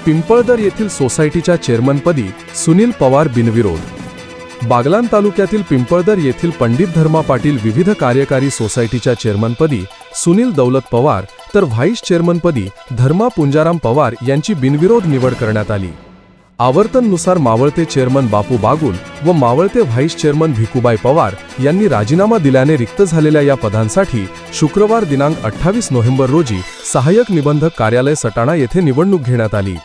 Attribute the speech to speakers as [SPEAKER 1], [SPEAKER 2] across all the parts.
[SPEAKER 1] पिंपळदर येथील सोसायटीच्या चेअरमनपदी सुनील पवार बिनविरोध। बागलाण तालुक्यातील पिंपळदर येथील पंडित धर्मा पाटील विविध कार्यकारी सोसायटीच्या चेअरमनपदी सुनील दौलत पवार तर व्हाईस चेअरमनपदी धर्मा पुंजाराम पवार यांची बिनविरोध निवड करण्यात आली। आवर्तननुसार मावळते चेअरमन बापू बागुल व मावळते व्हाईस चेअरमन भिकुबाई पवार यांनी राजीनामा दिल्याने रिक्त झालेल्या या पदांसाठी शुक्रवार दिनांक 28 नोव्हेंबर रोजी सहाय्यक निबंधक कार्यालय सटाणा येथे निवडणूक घेण्यात आली।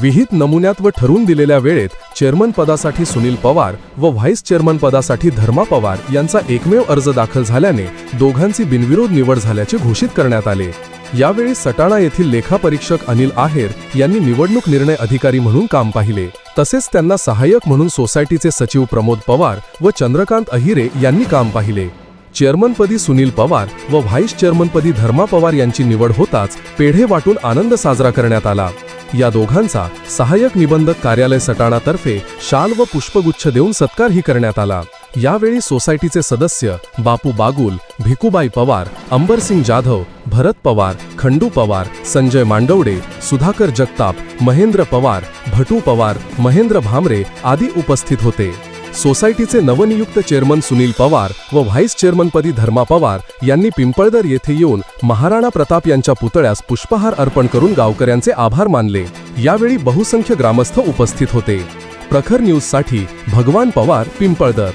[SPEAKER 1] विहित नमुन्यात व ठरवून दिलेल्या वेळेत चेअरमन पदासाठी सुनील पवार व व्हाईस चेअरमन पदासाठी धर्मा पवार यांचा एकमेव अर्ज दाखल झाल्याने दोघांची बिनविरोध निवड झाल्याचे घोषित करण्यात आले। यावेळी सटाणा येथील लेखापरीक्षक अनिल आहेर यांनी निवडणूक निर्णय अधिकारी म्हणून काम पाहिले। तसेच त्यांना सहाय्यक म्हणून सोसायटीचे सचिव प्रमोद पवार व चंद्रकांत अहिरे यांनी काम पाहिले। चेअरमनपदी सुनील पवार व व्हाईस चेअरमनपदी धर्मा पवार यांची निवड होताच पेढे वाटून आनंद साजरा करण्यात आला। या दोघांचा सहाय्यक निबंधक कार्यालय सटाणातर्फे शाल व पुष्पगुच्छ देऊन सत्कारही करण्यात आला। यावेळी सोसायटीचे सदस्य बापू बागुल, भिकुबाई पवार, अंबरसिंग जाधव, भरत पवार, खंडू पवार, संजय मांडवडे, सुधाकर जगताप, महेंद्र पवार, भटू पवार, महेंद्र भामरे आदी उपस्थित होते। सोसायटीचे नवनियुक्त चेअरमन सुनील पवार व व्हाईस चेअरमनपदी धर्मा पवार यांनी पिंपळदर येथे येऊन महाराणा प्रताप यांच्या पुतळ्यास पुष्पहार अर्पण करून गावकऱ्यांचे आभार मानले। यावेळी बहुसंख्य ग्रामस्थ उपस्थित होते। प्रखर न्यूजसाठी भगवान पवार, पिंपळदर।